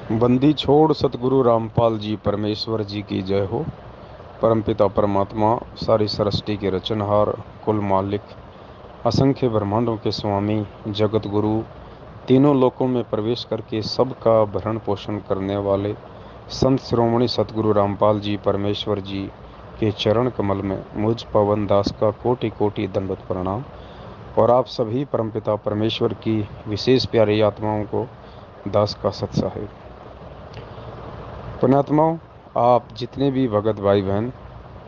बंदी छोड़ सतगुरु रामपाल जी परमेश्वर जी की जय हो। परमपिता परमात्मा सारी सृष्टि के रचनहार, कुल मालिक, असंख्य ब्रह्मांडों के स्वामी, जगत गुरु, तीनों लोकों में प्रवेश करके सबका भरण पोषण करने वाले संत शिरोमणि सतगुरु रामपाल जी परमेश्वर जी के चरण कमल में मुझ पवन दास का कोटि कोटि दंडवत प्रणाम। और आप सभी परमपिता परमेश्वर की विशेष प्यारी आत्माओं को दास का सत साहिब। पुण्यात्माओं, आप जितने भी भगत भाई बहन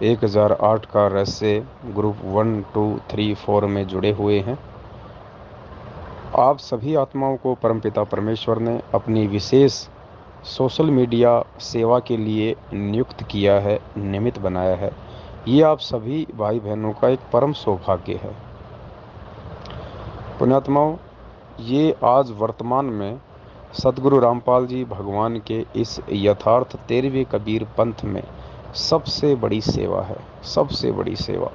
1008 का रहस्य ग्रुप 1, 2, 3, 4 में जुड़े हुए हैं, आप सभी आत्माओं को परमपिता परमेश्वर ने अपनी विशेष सोशल मीडिया सेवा के लिए नियुक्त किया है, निमित्त बनाया है। ये आप सभी भाई बहनों का एक परम सौभाग्य है। पुण्यात्माओं, ये आज वर्तमान में सतगुरु रामपाल जी भगवान के इस यथार्थ 13वें कबीर पंथ में सबसे बड़ी सेवा है, सबसे बड़ी सेवा।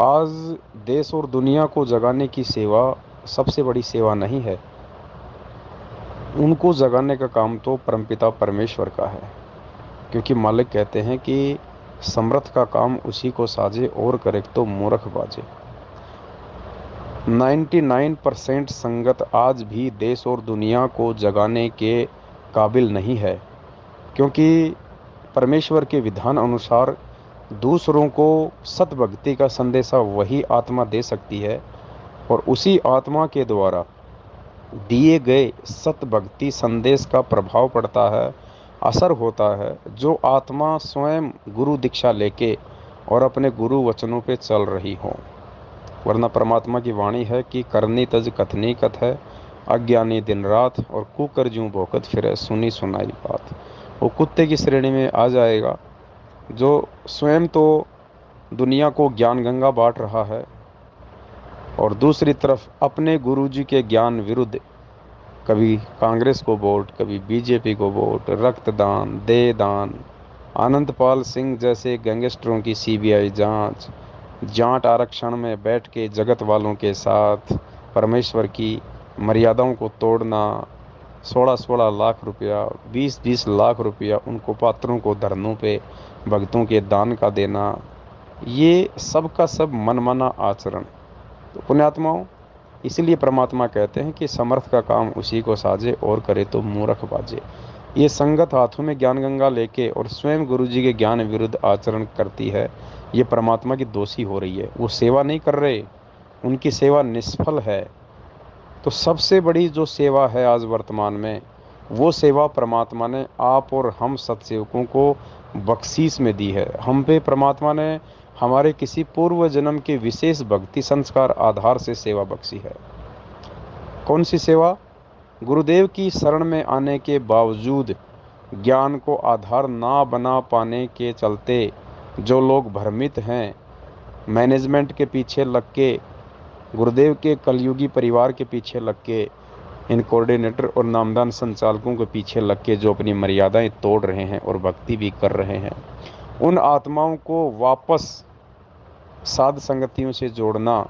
आज देश और दुनिया को जगाने की सेवा सबसे बड़ी सेवा नहीं है, उनको जगाने का काम तो परमपिता परमेश्वर का है। क्योंकि मालिक कहते हैं कि समर्थ का काम उसी को साजे और करे तो मूर्ख बाजे। 99% संगत आज भी देश और दुनिया को जगाने के काबिल नहीं है, क्योंकि परमेश्वर के विधान अनुसार दूसरों को सत भक्ति का संदेशा वही आत्मा दे सकती है, और उसी आत्मा के द्वारा दिए गए सत भक्ति संदेश का प्रभाव पड़ता है, असर होता है, जो आत्मा स्वयं गुरु दीक्षा लेके और अपने गुरु वचनों पे चल रही हो। वरना परमात्मा की वाणी है कि करनी तज कथनी कथ है, अज्ञानी दिन रात, और कुकर जूं भोकत फिरे सुनी सुनाई बात। वो कुत्ते की श्रेणी में आ जाएगा जो स्वयं तो दुनिया को ज्ञान गंगा बांट रहा है, और दूसरी तरफ अपने गुरुजी के ज्ञान विरुद्ध कभी कांग्रेस को वोट, कभी बीजेपी को वोट, रक्तदान, देहदान, आनंदपाल सिंह जैसे गैंगस्टरों की सीबीआई जांच, जाट आरक्षण में बैठ के जगत वालों के साथ परमेश्वर की मर्यादाओं को तोड़ना, 16-16 लाख रुपया, 20-20 लाख रुपया उनको पात्रों को धरनों पे भक्तों के दान का देना, ये सब का सब मनमाना आचरण। तो पुण्यात्माओं, इसलिए परमात्मा कहते हैं कि समर्थ का काम उसी को साजे और करे तो मूर्ख बाजे। ये संगत हाथों में ज्ञान गंगा लेके और स्वयं गुरु जी के ज्ञान विरुद्ध आचरण करती है, ये परमात्मा की दोषी हो रही है। वो सेवा नहीं कर रहे, उनकी सेवा निष्फल है। तो सबसे बड़ी जो सेवा है आज वर्तमान में, वो सेवा परमात्मा ने आप और हम सत्सेवकों को बख्शीश में दी है। हम पे परमात्मा ने हमारे किसी पूर्व जन्म के विशेष भक्ति संस्कार आधार से सेवा बख्शी है। कौन सी सेवा? गुरुदेव की शरण में आने के बावजूद ज्ञान को आधार ना बना पाने के चलते जो लोग भ्रमित हैं, मैनेजमेंट के पीछे लग के, गुरुदेव के कलयुगी परिवार के पीछे लग के, इन कोऑर्डिनेटर और नामदान संचालकों के पीछे लग के जो अपनी मर्यादाएं तोड़ रहे हैं और भक्ति भी कर रहे हैं, उन आत्माओं को वापस साध संगतियों से जोड़ना,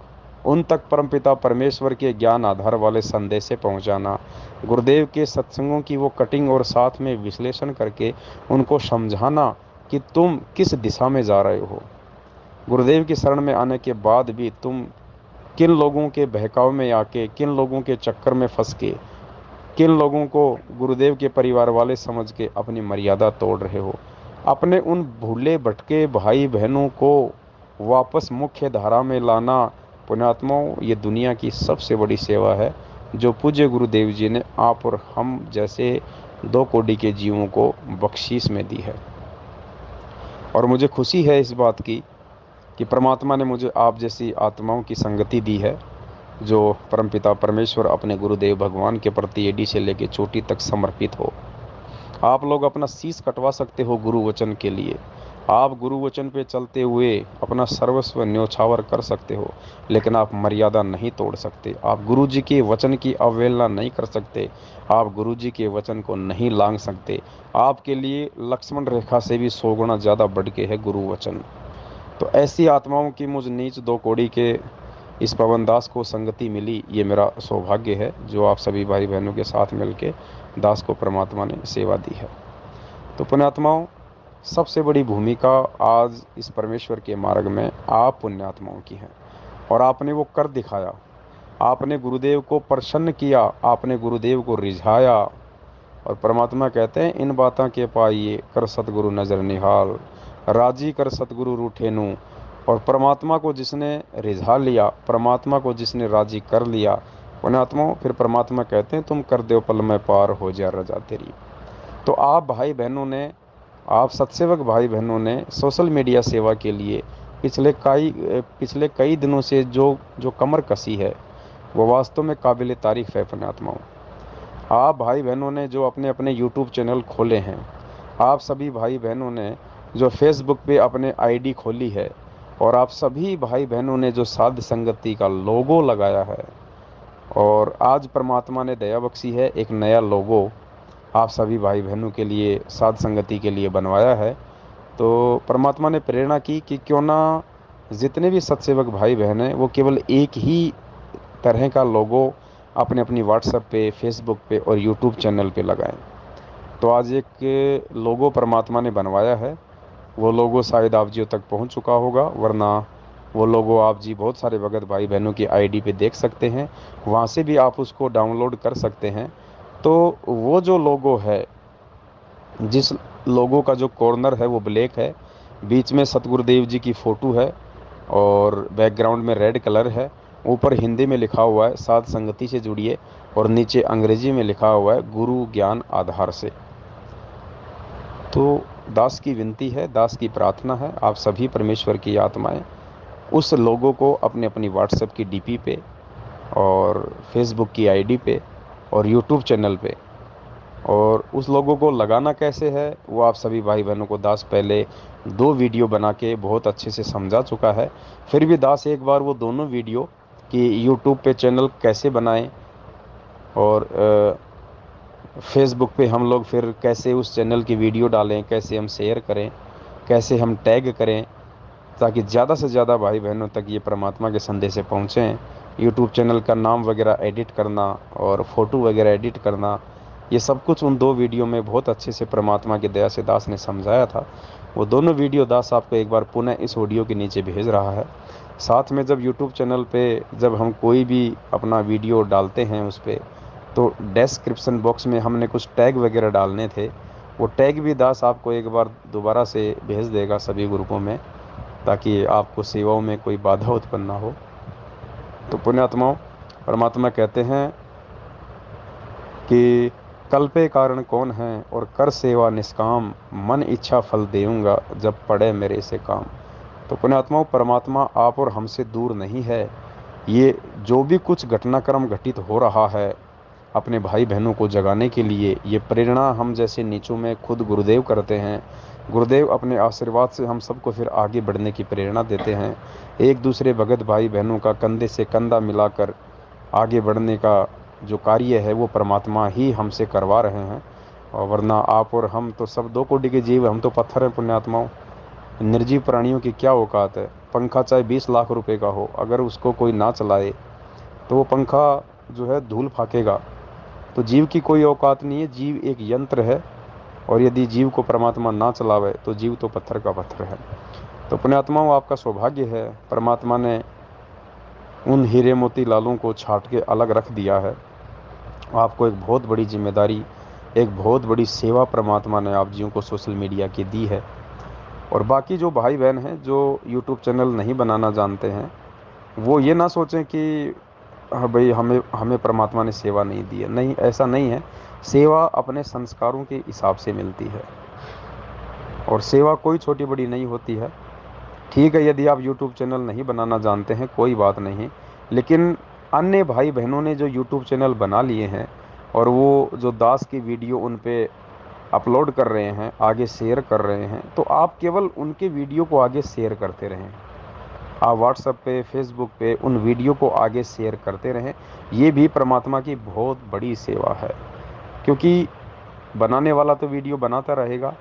उन तक परमपिता परमेश्वर के ज्ञान आधार वाले संदेश से पहुंचाना, गुरुदेव के सत्संगों की वो कटिंग और साथ में विश्लेषण करके उनको समझाना कि तुम किस दिशा में जा रहे हो। गुरुदेव की शरण में आने के बाद भी तुम किन लोगों के बहकाव में आके, किन लोगों के चक्कर में फंस के, किन लोगों को गुरुदेव के परिवार वाले समझ के अपनी मर्यादा तोड़ रहे हो। अपने उन भूले भटके भाई बहनों को वापस मुख्य धारा में लाना, पुण्यात्माओं, ये दुनिया की सबसे बड़ी सेवा है जो पूज्य गुरुदेव जी ने आप और हम जैसे 2 कोटि के जीवों को बख्शीश में दी है। और मुझे खुशी है इस बात की कि परमात्मा ने मुझे आप जैसी आत्माओं की संगति दी है, जो परमपिता परमेश्वर अपने गुरुदेव भगवान के प्रति एडी से लेकर चोटी तक समर्पित हो। आप लोग अपना शीश कटवा सकते हो गुरु वचन के लिए, आप गुरु वचन पे चलते हुए अपना सर्वस्व न्योछावर कर सकते हो, लेकिन आप मर्यादा नहीं तोड़ सकते। आप गुरु जी के वचन की अवहेलना नहीं कर सकते, आप गुरु जी के वचन को नहीं लांघ सकते। आपके लिए लक्ष्मण रेखा से भी 100 गुना ज़्यादा बढ़ के है गुरु वचन। तो ऐसी आत्माओं की मुझ नीच 2 कोड़ी के इस पवन दास को संगति मिली, ये मेरा सौभाग्य है जो आप सभी भाई बहनों के साथ मिलके दास को परमात्मा ने सेवा दी है। तो पुण्यात्माओं, सबसे बड़ी भूमिका आज इस परमेश्वर के मार्ग में आप पुण्यात्माओं की है, और आपने वो कर दिखाया। आपने गुरुदेव को प्रसन्न किया, आपने गुरुदेव को रिझाया। और परमात्मा कहते हैं, इन बातों के पाइए कर सतगुरु नजर निहाल, राजी कर सतगुरु रूठे नू। और परमात्मा को जिसने रिझा लिया, परमात्मा को जिसने राजी कर लिया, पुण्यात्माओं, फिर परमात्मा कहते हैं, तुम कर दो पल में पार हो जा रजा तेरी। तो आप भाई बहनों ने, आप सत्सेवक भाई बहनों ने सोशल मीडिया सेवा के लिए पिछले कई दिनों से जो जो कमर कसी है, वो वास्तव में काबिल तारीफ है पुण्यात्माओं। आप भाई बहनों ने जो अपने अपने यूट्यूब चैनल खोले हैं, आप सभी भाई बहनों ने जो फेसबुक पे अपने आईडी खोली है, और आप सभी भाई बहनों ने जो साध संगति का लोगो लगाया है, और आज परमात्मा ने दया बख्शी है, एक नया लोगो आप सभी भाई बहनों के लिए, साध संगति के लिए बनवाया है। तो परमात्मा ने प्रेरणा की कि क्यों ना जितने भी सत्सेवक भाई बहन हैं, वो केवल एक ही तरह का लोगो अपने अपनी व्हाट्सएप पे, फेसबुक पे और यूट्यूब चैनल पे लगाएं। तो आज एक लोगो परमात्मा ने बनवाया है। वो लोगो शायद आप जियों तक पहुंच चुका होगा, वरना वो लोगो आप जी बहुत सारे भगत भाई बहनों की आईडी पे देख सकते हैं, वहाँ से भी आप उसको डाउनलोड कर सकते हैं। तो वो जो लोगो है, जिस लोगो का जो कॉर्नर है वो ब्लैक है, बीच में सतगुरुदेव जी की फ़ोटो है, और बैकग्राउंड में रेड कलर है। ऊपर हिंदी में लिखा हुआ है साध संगति से जुड़िए, और नीचे अंग्रेजी में लिखा हुआ है गुरु ज्ञान आधार से। तो दास की विनती है, दास की प्रार्थना है, आप सभी परमेश्वर की आत्माएं उस लोगों को अपने अपनी व्हाट्सएप की डीपी पे, और फेसबुक की आईडी पे, और यूट्यूब चैनल पे, और उस लोगों को लगाना कैसे है वो आप सभी भाई बहनों को दास पहले 2 वीडियो बना के बहुत अच्छे से समझा चुका है। फिर भी दास एक बार वो दोनों वीडियो कि यूट्यूब पे चैनल कैसे बनाएं, और फेसबुक पे हम लोग फिर कैसे उस चैनल की वीडियो डालें, कैसे हम शेयर करें, कैसे हम टैग करें, ताकि ज़्यादा से ज़्यादा भाई बहनों तक ये परमात्मा के संदेश पहुँचें। यूट्यूब चैनल का नाम वगैरह एडिट करना और फ़ोटो वगैरह एडिट करना, ये सब कुछ उन 2 वीडियो में बहुत अच्छे से परमात्मा की दया से दास ने समझाया था। वो दोनों वीडियो दास आपको एक बार पुनः इस ऑडियो के नीचे भेज रहा है। साथ में जब यूट्यूब चैनल पे जब हम कोई भी अपना वीडियो डालते हैं उस पर, तो डिस्क्रिप्शन बॉक्स में हमने कुछ टैग वगैरह डालने थे, वो टैग भी दास आपको एक बार दोबारा से भेज देगा सभी ग्रुपों में, ताकि आपको सेवाओं में कोई बाधा उत्पन्न ना हो। तो पुण्यात्माओं, परमात्मा कहते हैं कि कल्पे कारण कौन है और कर सेवा निष्काम, मन इच्छा फल देऊंगा जब पड़े मेरे से काम। तो पुण्यात्माओं, परमात्मा आप और हमसे दूर नहीं है। ये जो भी कुछ घटनाक्रम घटित हो रहा है अपने भाई बहनों को जगाने के लिए, ये प्रेरणा हम जैसे नीचों में खुद गुरुदेव करते हैं। गुरुदेव अपने आशीर्वाद से हम सबको फिर आगे बढ़ने की प्रेरणा देते हैं। एक दूसरे भगत भाई बहनों का कंधे से कंधा मिलाकर आगे बढ़ने का जो कार्य है वो परमात्मा ही हमसे करवा रहे हैं, और वरना आप और हम तो सब 2 कोटि के जीव, हम तो पत्थर हैं पुण्यात्माओं। निर्जीव प्राणियों की क्या औकात है। पंखा चाहे 20 लाख रुपए का हो, अगर उसको कोई ना चलाए तो वो पंखा जो है धूल फाकेगा। तो जीव की कोई औकात नहीं है, जीव एक यंत्र है, और यदि जीव को परमात्मा ना चलावे तो जीव तो पत्थर का पत्थर है। तो पुण्यात्माओं, आपका सौभाग्य है, परमात्मा ने उन हीरे मोती लालों को छाट के अलग रख दिया है। आपको एक बहुत बड़ी जिम्मेदारी, एक बहुत बड़ी सेवा परमात्मा ने आप जीवों को सोशल मीडिया की दी है। और बाकी जो भाई बहन हैं जो यूट्यूब चैनल नहीं बनाना जानते हैं, वो ये ना सोचें कि हाँ भाई, हमें हमें परमात्मा ने सेवा नहीं दी है। नहीं, ऐसा नहीं है। सेवा अपने संस्कारों के हिसाब से मिलती है, और सेवा कोई छोटी बड़ी नहीं होती है। ठीक है, यदि आप यूट्यूब चैनल नहीं बनाना जानते हैं कोई बात नहीं, लेकिन अन्य भाई बहनों ने जो यूट्यूब चैनल बना लिए हैं, और वो जो दास की वीडियो उन पे अपलोड कर रहे हैं, आगे शेयर कर रहे हैं, तो आप केवल उनके वीडियो को आगे शेयर करते रहें। आप व्हाट्सएप पे, फेसबुक पे उन वीडियो को आगे शेयर करते रहें। ये भी परमात्मा की बहुत बड़ी सेवा है, क्योंकि बनाने वाला तो वीडियो बनाता रहेगा,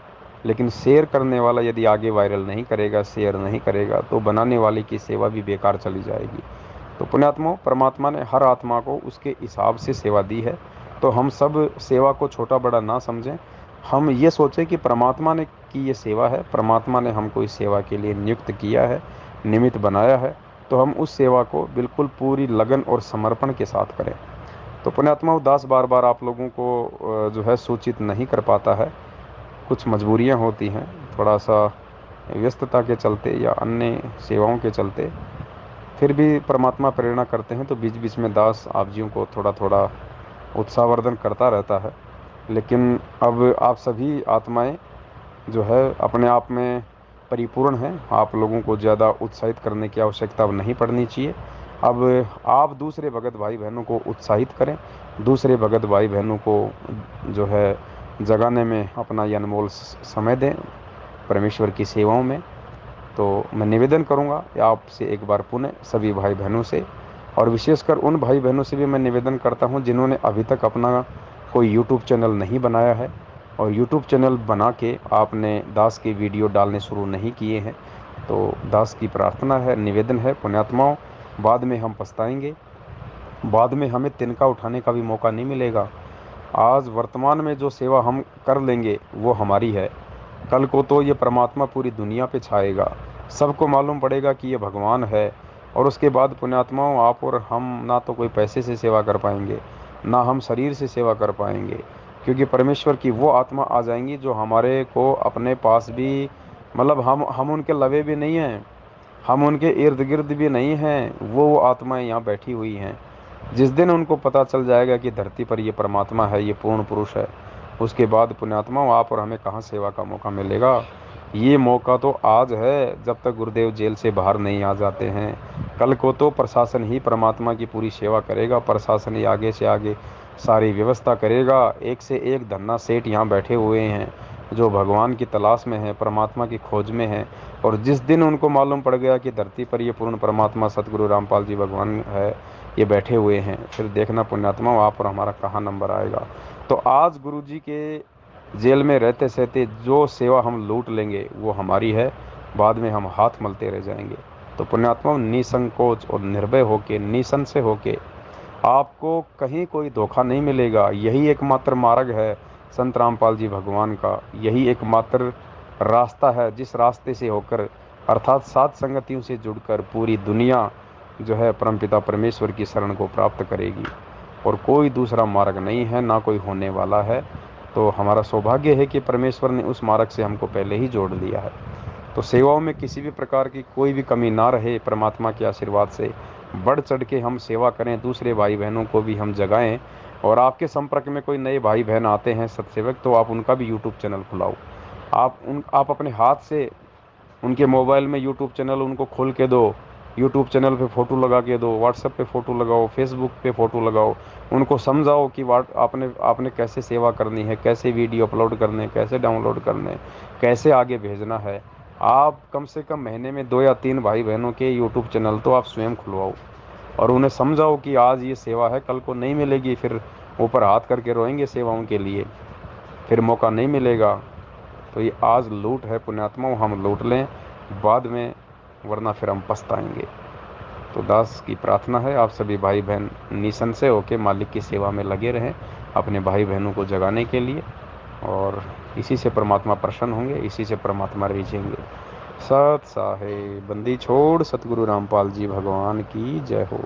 लेकिन शेयर करने वाला यदि आगे वायरल नहीं करेगा, शेयर नहीं करेगा, तो बनाने वाले की सेवा भी बेकार चली जाएगी। तो पुण्यात्माओं, परमात्मा ने हर आत्मा को उसके हिसाब से सेवा दी है। तो हम सब सेवा को छोटा बड़ा ना समझें। हम ये सोचें कि परमात्मा ने की ये सेवा है, परमात्मा ने हमको इस सेवा के लिए नियुक्त किया है, निमित्त बनाया है। तो हम उस सेवा को बिल्कुल पूरी लगन और समर्पण के साथ करें। तो पुण्यात्मा, उदास बार बार आप लोगों को जो है सूचित नहीं कर पाता है। कुछ मजबूरियां होती हैं, थोड़ा सा व्यस्तता के चलते या अन्य सेवाओं के चलते। फिर भी परमात्मा प्रेरणा करते हैं तो बीच बीच में दास आप जियों को थोड़ा थोड़ा उत्साहवर्धन करता रहता है। लेकिन अब आप सभी आत्माएं जो है अपने आप में परिपूर्ण हैं। आप लोगों को ज़्यादा उत्साहित करने की आवश्यकता अब नहीं पड़नी चाहिए। अब आप दूसरे भगत भाई बहनों को उत्साहित करें, दूसरे भगत भाई बहनों को जो है जगाने में अपना ये अनमोल समय दें परमेश्वर की सेवाओं में। तो मैं निवेदन करूंगा आपसे एक बार पुनः सभी भाई बहनों से, और विशेषकर उन भाई बहनों से भी मैं निवेदन करता हूं जिन्होंने अभी तक अपना कोई यूट्यूब चैनल नहीं बनाया है और यूट्यूब चैनल बना के आपने दास के वीडियो डालने शुरू नहीं किए हैं। तो दास की प्रार्थना है, निवेदन है पुण्यात्माओं, बाद में हम पछताएंगे, बाद में हमें तिनका उठाने का भी मौका नहीं मिलेगा। आज वर्तमान में जो सेवा हम कर लेंगे वो हमारी है। कल को तो ये परमात्मा पूरी दुनिया पे छाएगा, सबको मालूम पड़ेगा कि ये भगवान है। और उसके बाद पुण्यात्माओं, आप और हम ना तो कोई पैसे से सेवा कर पाएंगे, ना हम शरीर से सेवा कर पाएंगे, क्योंकि परमेश्वर की वो आत्मा आ जाएंगी जो हमारे को अपने पास भी, मतलब हम उनके लवे भी नहीं हैं, हम उनके इर्द गिर्द भी नहीं हैं, वो आत्माएं यहाँ बैठी हुई हैं। जिस दिन उनको पता चल जाएगा कि धरती पर ये परमात्मा है, ये पूर्ण पुरुष है, उसके बाद पुण्यात्माओं आप और हमें कहाँ सेवा का मौका मिलेगा। ये मौका तो आज है, जब तक गुरुदेव जेल से बाहर नहीं आ जाते हैं। कल को तो प्रशासन ही परमात्मा की पूरी सेवा करेगा, प्रशासन ही आगे से आगे सारी व्यवस्था करेगा। एक से एक धन्ना सेठ यहाँ बैठे हुए हैं जो भगवान की तलाश में है, परमात्मा की खोज में है। और जिस दिन उनको मालूम पड़ गया कि धरती पर ये पूर्ण परमात्मा सतगुरु रामपाल जी भगवान है, ये बैठे हुए हैं, फिर देखना पुण्यात्मा आप और हमारा कहाँ नंबर आएगा। तो आज गुरु जी के जेल में रहते सहते जो सेवा हम लूट लेंगे वो हमारी है, बाद में हम हाथ मलते रह जाएंगे। तो पुण्यात्मा निसंकोच और निर्भय होके, निसंशय होके, आपको कहीं कोई धोखा नहीं मिलेगा। यही एकमात्र मार्ग है संत रामपाल जी भगवान का, यही एकमात्र रास्ता है जिस रास्ते से होकर, अर्थात सात संगतियों से जुड़कर पूरी दुनिया जो है परमपिता परमेश्वर की शरण को प्राप्त करेगी। और कोई दूसरा मार्ग नहीं है, ना कोई होने वाला है। तो हमारा सौभाग्य है कि परमेश्वर ने उस मार्ग से हमको पहले ही जोड़ लिया है। तो सेवाओं में किसी भी प्रकार की कोई भी कमी ना रहे, परमात्मा के आशीर्वाद से बढ़ चढ़ के हम सेवा करें, दूसरे भाई बहनों को भी हम जगाएं। और आपके संपर्क में कोई नए भाई बहन आते हैं सत्सेवक, तो आप उनका भी यूट्यूब चैनल खुलाओ। आप अपने हाथ से उनके मोबाइल में यूट्यूब चैनल उनको खोल के दो, यूट्यूब चैनल पे फ़ोटो लगा के दो, व्हाट्सएप पे फ़ोटो लगाओ, फेसबुक पे फ़ोटो लगाओ। उनको समझाओ कि वाट आपने आपने कैसे सेवा करनी है, कैसे वीडियो अपलोड करने हैं, कैसे डाउनलोड करने हैं, कैसे आगे भेजना है। आप कम से कम महीने में 2 या 3 भाई बहनों के यूट्यूब चैनल तो आप स्वयं खुलवाओ, और उन्हें समझाओ कि आज ये सेवा है, कल को नहीं मिलेगी, फिर ऊपर हाथ करके रोएंगे सेवाओं के लिए, फिर मौका नहीं मिलेगा। तो ये आज लूट है पुण्यात्माओं, हम लूट लें बाद में, वरना फिर हम पछताएंगे। तो दास की प्रार्थना है आप सभी भाई बहन निसंशय होकर मालिक की सेवा में लगे रहें, अपने भाई बहनों को जगाने के लिए। और इसी से परमात्मा प्रसन्न होंगे, इसी से परमात्मा रिझेंगे। सत साहे बंदी छोड़ सतगुरु रामपाल जी भगवान की जय हो।